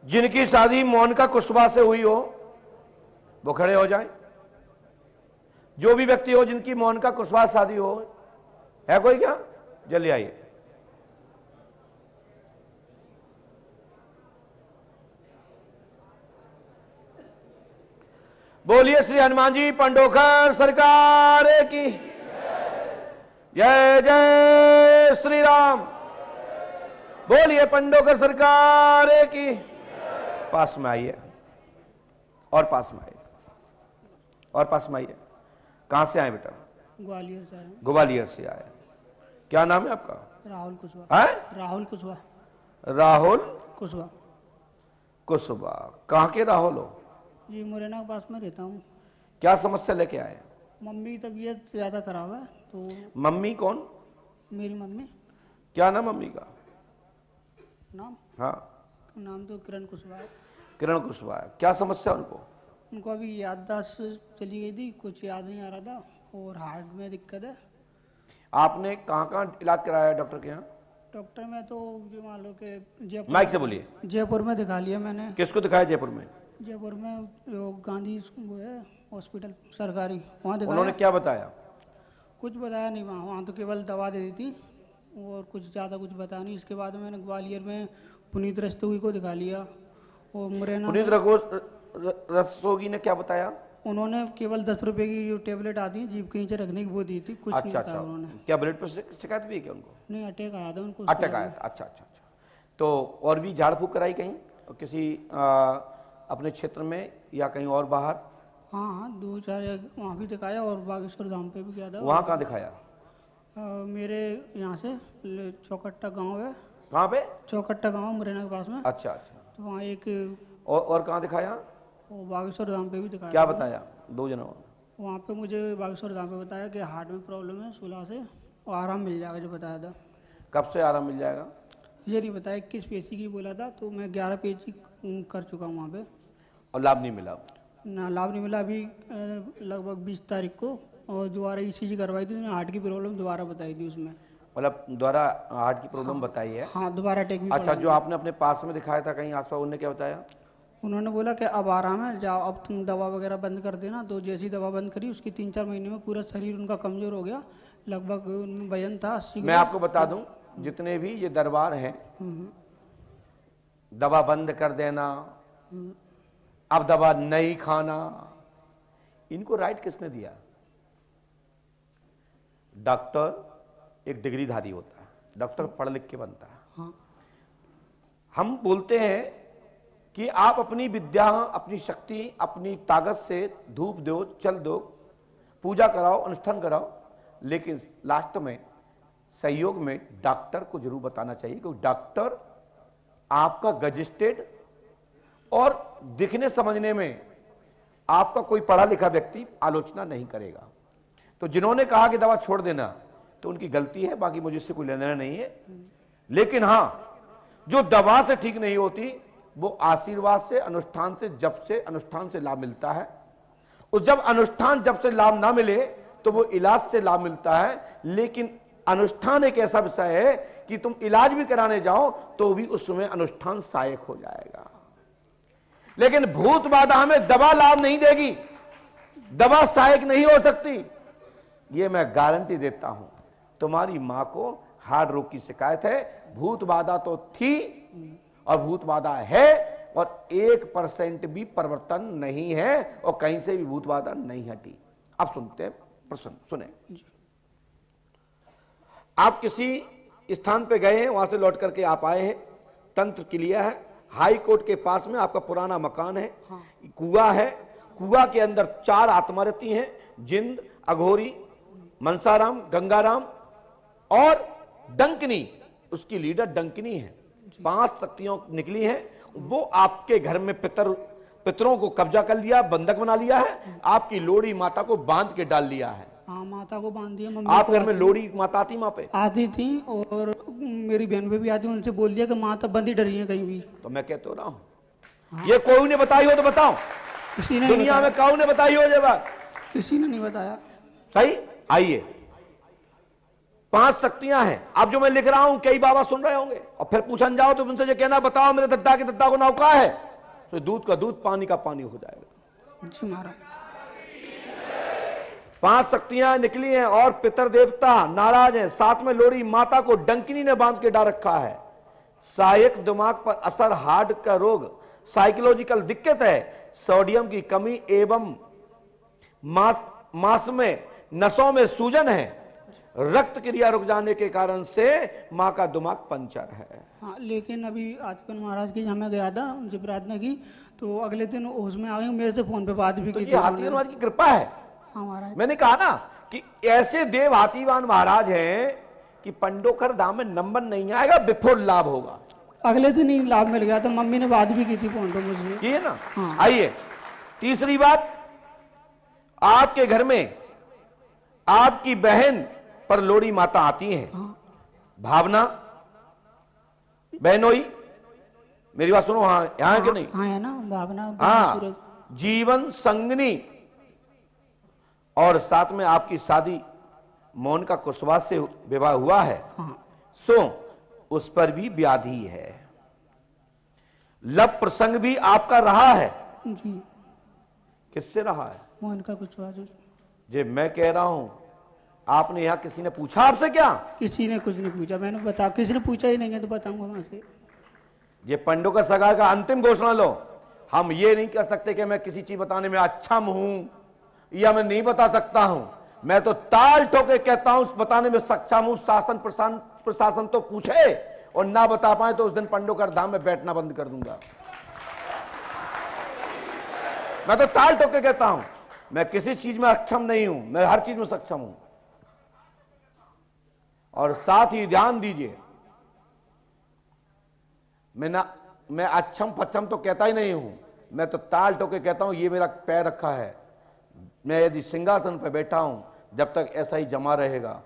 जिनकी शादी मोनिका कुशवाहा से हुई हो वो खड़े हो जाएं। जो भी व्यक्ति हो जिनकी मोनिका कुशवाहा शादी हो, है कोई क्या? जल्दी आइए। बोलिए श्री हनुमान जी पंडोखर सरकार की जय। जय श्री राम। बोलिए पंडोखर सरकार की। पास में आइए और पास में आइए और पास में आइए। कहां से आए बेटा? ग्वालियर से आए। ग्वालियर से आए। क्या नाम है आपका? राहुल कुशवाहा। है राहुल कुशवाहा। राहुल कुशवाहा। कुशवाहा। कहां के राहुल हो? जी मुरैना के पास में रहता हूँ। क्या समस्या लेके आए? मम्मी की तबीयत ज़्यादा खराब है तो। मम्मी कौन? मेरी मम्मी। क्या नाम मम्मी का? नाम? हाँ नाम तो किरण कुशवाहा है। किरण कुशवाहा। क्या समस्या उनको? उनको अभी याददाश्त चली गई थी, कुछ याद नहीं आ रहा था और हार्ट में दिक्कत है। आपने कहाँ कहाँ इलाज कराया डॉक्टर के यहाँ? डॉक्टर में तो जो मान लो कि जयपुर। माइक से बोलिए। जयपुर में दिखा लिया मैंने। किसको दिखाया जयपुर में? जयपुर में जो गांधी वो है हॉस्पिटल सरकारी, वहाँ दिखाया। उन्होंने क्या बताया? कुछ बताया नहीं वहाँ तो केवल दवा दे दी थी और कुछ ज़्यादा कुछ बताया नहीं। इसके बाद मैंने ग्वालियर में पुनीत रस्तोगी को दिखा लिया और मुरैना। पुनीत रस्तोगी ने क्या बताया? उन्होंने केवल 10 रुपए की जो टेबलेट आती है जीभ के नीचे रखने की वो दी थी, कुछ नहीं बताया उन्होंने। क्या ब्लड प्रेशर शिकायत भी है क्या उनको? नहीं, अटैक आया था उनको। अटैक आया था। अच्छा अच्छा अच्छा। तो और भी झाड़ फूक कराई कहीं किसी अपने क्षेत्र में या कहीं और बाहर? हाँ हाँ, 2-4 जगह वहाँ भी दिखाया और बागेश्वर धाम पे भी किया था। वहाँ कहाँ दिखाया? मेरे यहाँ से चौकट्टा गांव है। कहाँ पे? चौकट्टा गांव मुरैना के पास में। अच्छा अच्छा। तो वहाँ एक और कहाँ दिखाया? वो बागेश्वर धाम पे भी दिखाया। क्या बताया? 2 जनों वहाँ पे मुझे बागेश्वर धाम पे बताया कि हार्ट में प्रॉब्लम है, 16 से और आराम मिल जाएगा जो बताया था। कब से आराम मिल जाएगा? ये नहीं बताया, 21 पेशी की बोला था तो मैं 11 पेशी कर चुका हूँ वहाँ पे। और लाभ नहीं मिला? ना, लाभ नहीं मिला। अभी लगभग 20 तारीख को और दोबारा ECG करवाई थी, उन्होंने हार्ट की प्रॉब्लम दोबारा बताई थी उसमें। मतलब दोबारा हार्ट की प्रॉब्लम बताई है? हाँ, दोबारा अटैक भी। अच्छा, जो आपने अपने पास में दिखाया था कहीं आसपास, उन्होंने क्या बताया? उन्होंने बोला कि अब आराम है, जाओ अब तुम दवा वगैरह बंद कर देना। तो जैसी दवा बंद करी उसकी 3-4 महीने में पूरा शरीर उनका कमजोर हो गया। लगभग उनमें वजन था 80 किलो। मैं आपको बता दूं, जितने भी ये दरबार हैं, दवा बंद कर देना, अब दवा नहीं खाना, इनको राइट किसने दिया? डॉक्टर एक डिग्रीधारी होता है, डॉक्टर पढ़ लिख के बनता है। हाँ। हम बोलते हैं कि आप अपनी विद्या, अपनी शक्ति, अपनी ताकत से धूप दो, चल दो, पूजा कराओ, अनुष्ठान कराओ, लेकिन लास्ट में सहयोग में डॉक्टर को जरूर बताना चाहिए, क्योंकि डॉक्टर आपका गजिस्टेड और दिखने समझने में आपका कोई पढ़ा लिखा व्यक्ति आलोचना नहीं करेगा। तो जिन्होंने कहा कि दवा छोड़ देना तो उनकी गलती है, बाकी मुझे इससे कोई लेना देना नहीं है। लेकिन हां, जो दवा से ठीक नहीं होती वो आशीर्वाद से, अनुष्ठान से, जप से, अनुष्ठान से लाभ मिलता है। और जब अनुष्ठान जप से लाभ ना मिले तो वो इलाज से लाभ मिलता है। लेकिन अनुष्ठान एक ऐसा विषय है कि तुम इलाज भी कराने जाओ तो भी उसमें अनुष्ठान सहायक हो जाएगा। लेकिन भूत बाधा हमें दवा लाभ नहीं देगी, दवा सहायक नहीं हो सकती, ये मैं गारंटी देता हूं। तुम्हारी मां को हार्ट रोग की शिकायत है, भूत बाधा तो थी और भूत बाधा है, और 1% भी परिवर्तन नहीं है और कहीं से भी भूत बाधा नहीं हटी। अब सुनते हैं प्रश्न, सुने। आप किसी स्थान पे गए हैं, वहां से लौट करके आप आए हैं, तंत्र किलिया है, हाई कोर्ट के पास में आपका पुराना मकान है। हाँ। कुआं है, कुआं के अंदर 4 आत्मा रहती हैं, जिंद, अघोरी, मनसाराम, गंगाराम और डंकनी, उसकी लीडर डंकनी है। 5 शक्तियों निकली हैं। वो आपके घर में पितरों को कब्जा कर लिया, बंधक बना लिया है, आपकी लोड़ी माता को बांध के डाल लिया है। हाँ, माता को बांध दिया। आप घर में लोड़ी माता आती? वहां पे आती थी और मेरी बहन पे भी आती, उनसे बोल दिया कि माता बंदी डरी है कहीं भी। तो मैं कहता रहा हूं। हाँ। ये कोई ने बताई हो तो बताओ, किसी ने दुनिया में कौन ने बताई हो ये बात? किसी ने नहीं बताया। सही। आइए, 5 शक्तियां हैं। अब जो मैं लिख रहा हूं कई बाबा सुन रहे होंगे और फिर पूछन जाओ तो उनसे जो कहना बताओ मेरे दद्दा के दद्दा को नौका है, तो दूध का दूध पानी का पानी हो जाएगा। जी महाराज। 5 शक्तियां निकली हैं और पितर देवता नाराज हैं। साथ में लोड़ी माता को डंकिनी ने बांध के डाल रखा है। सहायक दिमाग पर असर, हार्ट का रोग, साइकोलॉजिकल दिक्कत है, सोडियम की कमी एवं मांस में नसों में सूजन है, रक्त क्रिया रुक जाने के कारण से मां का दिमाग पंचर है। हाँ, लेकिन अभी आजकल महाराज की जहाँ मैं गया था उनसे प्रार्थना की तो अगले दिन होश में आ गई, मेरे से फोन पे बात भी तो की ये थी हाथीवान महाराज की कृपा है। हाँ महाराज। मैंने कहा ना कि ऐसे देव हाथीवान महाराज हैं कि पंडोखर धाम में नंबर नहीं आएगा, बिफोर लाभ होगा। अगले दिन ही लाभ मिल गया था, मम्मी ने बात भी की थी फोन पे मुझसे। की है ना। हाँ। आइए तीसरी बात, आपके घर में आपकी बहन पर लोड़ी माता आती है। हाँ। भावना बहनोई, मेरी बात सुनो। हाँ, यहां के नहीं। हाँ है ना भावना। हाँ, जीवन संगनी और साथ में आपकी शादी मौन का कुशवाहा से विवाह हुआ है। हाँ। सो उस पर भी व्याधि है। लव प्रसंग भी आपका रहा है। जी। किससे रहा है? मोहन का कुछ बात। जे मैं कह रहा हूं, आपने यहां किसी ने पूछा आपसे क्या? किसी ने कुछ नहीं पूछा, मैंने बता, किसी ने पूछा ही नहीं है तो बताऊंगा वहां से। ये पंडोकर सगाई का अंतिम घोषणा लो। हम ये नहीं कह सकते कि मैं किसी चीज बताने में अक्षम हूं या मैं नहीं बता सकता हूं। मैं तो ताल ठोके कहता हूं बताने में सक्षम हूं। शासन प्रशासन तो पूछे और ना बता पाए तो उस दिन पंडोकर धाम में बैठना बंद कर दूंगा। मैं तो ताल ठोके कहता हूं, मैं किसी चीज में अक्षम नहीं हूं, मैं हर चीज में सक्षम हूं। और साथ ही ध्यान दीजिए, मैं अक्षम पक्षम तो कहता ही नहीं हूं, मैं तो ताल ठोके कहता हूं ये मेरा पैर रखा है। मैं यदि सिंहासन पर बैठा हूं जब तक ऐसा ही जमा रहेगा,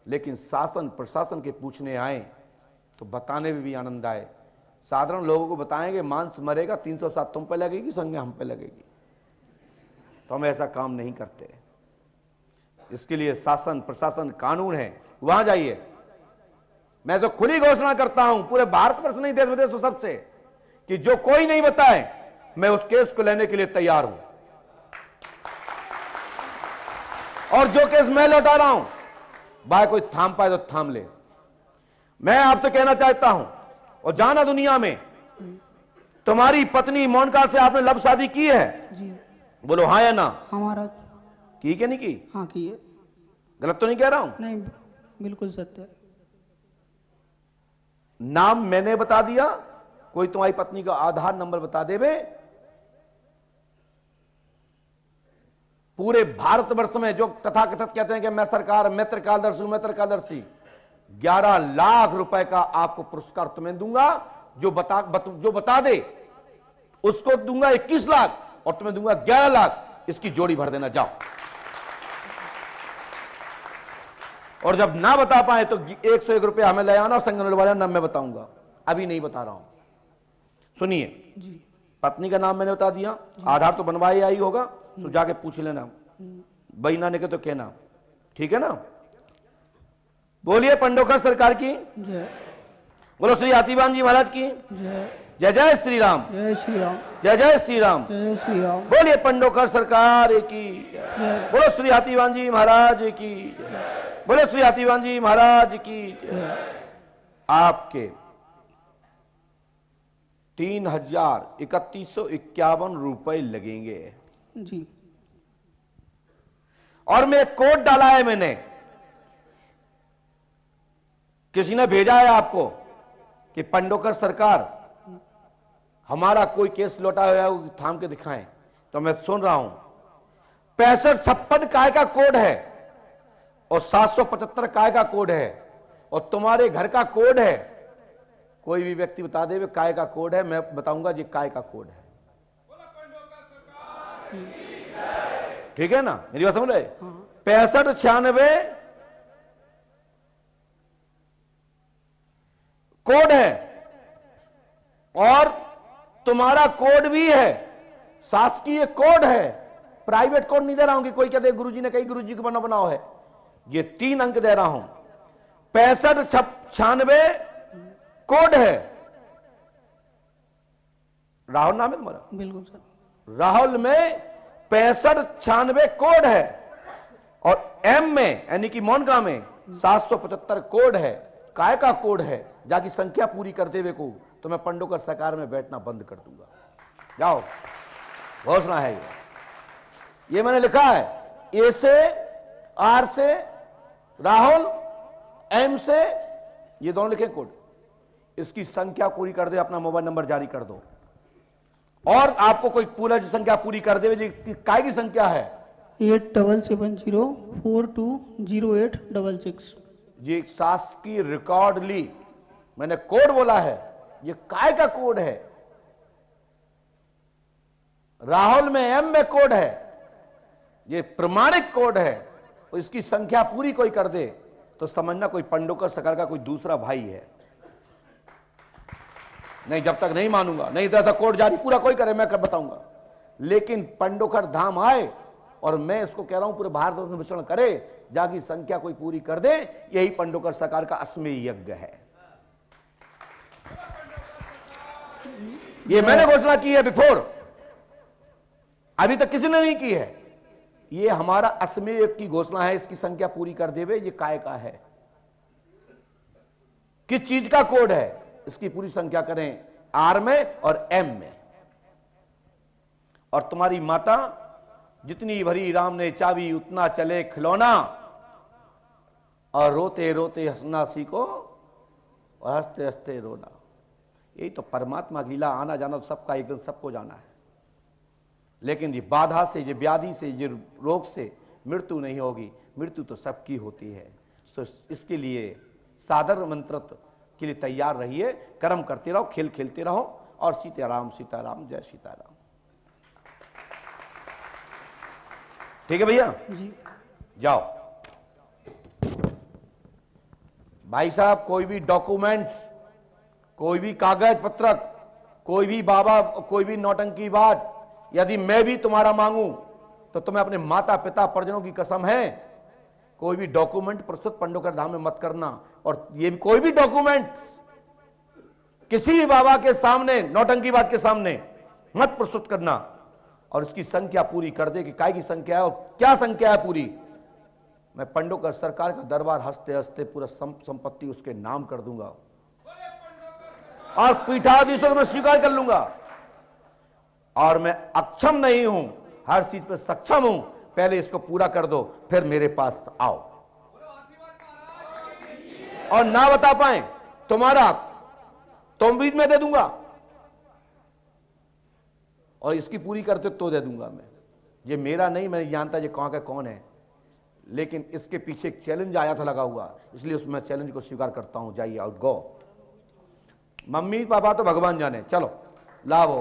लेकिन शासन प्रशासन के पूछने आए तो बताने में भी आनंद आए। साधारण लोगों को बताएंगे मांस मरेगा, 307 तुम पे लगेगी, संज्ञा हम पे लगेगी, तो हम ऐसा काम नहीं करते। इसके लिए शासन प्रशासन कानून है, वहां जाइए। मैं तो खुली घोषणा करता हूं पूरे भारतवर्ष नहीं, देश विदेश सबसे, कि जो कोई नहीं बताए मैं उस केस को लेने के लिए तैयार हूं। और जो केस मैं लौटा रहा हूं, भाई कोई थाम पाए तो थाम ले। मैं आपसे कहना चाहता हूं, और जाना दुनिया में, तुम्हारी पत्नी मोनिका से आपने लव शादी की है? जी। बोलो हाँ या ना? हमारा की क्या नहीं की? हाँ की है। गलत तो नहीं कह रहा हूं? नहीं, बिल्कुल सत्य है। नाम मैंने बता दिया, कोई तुम्हारी पत्नी का आधार नंबर बता देवे, पूरे भारतवर्ष में जो तथाकथित कहते हैं कि मैं सरकार मित्र कालदर्शी 11 लाख रुपए का आपको पुरस्कार तुम्हें दूंगा। जो बता दे उसको दूंगा 21 लाख और तुम्हें दूंगा 11 लाख। इसकी जोड़ी भर देना, जाओ। और जब ना बता पाए तो 101 रुपया हमें ले आना और संगन वाला नाम मैं बताऊंगा। अभी नहीं बता रहा हूं, सुनिए जी। पत्नी का नाम मैंने बता दिया, आधार तो बनवाई आई होगा, तो जाके पूछ लेना, बही ना निकले तो कहना, ठीक है ना? बोलिए पंडोकर सरकार की जय। बोलो श्री हाथीवान जी महाराज की जय। जय जय श्री राम। जय श्री राम। जय जय श्री राम। जय श्री राम। बोलिए पंडोकर सरकार की जय। बोलो श्री हाथीवान जी महाराज की बोलो श्री हाथीवान जी महाराज की। आपके 3,3151 रुपए लगेंगे जी। और मैं कोड डाला है, मैंने किसी ने भेजा है आपको कि पंडोकर सरकार हमारा कोई केस लौटा हुआ है थाम के दिखाएं, तो मैं सुन रहा हूं। 6556 काय का कोड है और 775 काय का कोड है और तुम्हारे घर का कोड है। कोई भी व्यक्ति बता दे काय का कोड है, मैं बताऊंगा ये काय का कोड है। ठीक है ना? मेरी बात समझ रहे? 6596 कोड है और तुम्हारा कोड भी है, शासकीय कोड है, प्राइवेट कोड नहीं दे रहा हूं कि कोई कहते गुरुजी ने कही गुरुजी को बनाओ है। ये 3 अंक दे रहा हूं 6596 कोड है। राहुल नाम है तुम्हारा? बिल्कुल सर। राहुल में 6596 कोड है और एम में यानी कि मोनका में 775 कोड है। काय का कोड है? जाकी संख्या पूरी करते हुए को तो मैं पंडोकर सरकार में बैठना बंद कर दूंगा। जाओ, घोषणा है ये मैंने लिखा है। ए से, आर से, राहुल, एम से, ये दोनों लिखे कोड। इसकी संख्या पूरी कर दे, अपना मोबाइल नंबर जारी कर दो। और आपको कोई पूरा संख्या पूरी कर दे, काय की संख्या है 8770420866। ये शासकीय रिकॉर्ड ली, मैंने कोड बोला है, ये काय का कोड है? राहुल में एम में कोड है, ये प्रमाणिक कोड है। तो इसकी संख्या पूरी कोई कर दे तो समझना कोई पंडोकर सरकार का कोई दूसरा भाई है। नहीं, जब तक नहीं मानूंगा, नहीं तो कोड जारी पूरा कोई करे, मैं कर बताऊंगा। लेकिन पंडोकर धाम आए और मैं इसको कह रहा हूं पूरे भारत में विचरण करे, जाकी संख्या कोई पूरी कर दे, यही पंडोकर सरकार का अश्वमेध यज्ञ है। ये मैंने घोषणा की है बिफोर, अभी तक किसी ने नहीं की है। ये हमारा अश्वमेध यज्ञ की घोषणा है। इसकी संख्या पूरी कर देवे। ये काय का है, किस चीज का कोड है, इसकी पूरी संख्या करें आर में और एम में। और तुम्हारी माता जितनी भरी राम ने चाबी उतना चले खिलौना, और रोते रोते हंसना सीखो और हंसते हंसते रोना। यही तो परमात्मा की लीला, आना जाना तो सबका एक दिन सबको जाना है। लेकिन ये बाधा से, ये व्याधि से, ये रोग से मृत्यु नहीं होगी। मृत्यु तो सबकी होती है। तो इसके लिए सादर मंत्र के लिए तैयार रहिए, कर्म करते रहो, खेल खेलते रहो। और सीताराम सीताराम, जय सीताराम। ठीक है भैया जी। जाओ। भाई साहब, कोई भी डॉक्यूमेंट्स, कोई भी कागज पत्रक, कोई भी बाबा, कोई भी नौटंकी बात यदि मैं भी तुम्हारा मांगू तो तुम्हें अपने माता पिता परिजनों की कसम है, कोई भी डॉक्यूमेंट प्रस्तुत पंडोकर धाम में मत करना। और ये भी कोई भी डॉक्यूमेंट किसी भी बाबा के सामने, नौटंकीबाज के सामने मत प्रस्तुत करना। और इसकी संख्या पूरी कर दे कि काय की संख्या है और क्या संख्या है पूरी। मैं पंडोकर सरकार का दरबार हंसते हंसते पूरा संपत्ति उसके नाम कर दूंगा और पीठाधीशों को मैं स्वीकार कर लूंगा। और मैं अक्षम नहीं हूं, हर चीज पे सक्षम हूं। पहले इसको पूरा कर दो, फिर मेरे पास आओ। और ना बता पाए तुम्हारा तुम भी मैं दे दूंगा, और इसकी पूरी करते तो दे दूंगा मैं। ये मेरा नहीं, मैं जानता ये कहां का कौन है, लेकिन इसके पीछे एक चैलेंज आया था लगा हुआ, इसलिए उसमें चैलेंज को स्वीकार करता हूं। जाइए, आउट गो। मम्मी पापा तो भगवान जाने, चलो लाभ हो।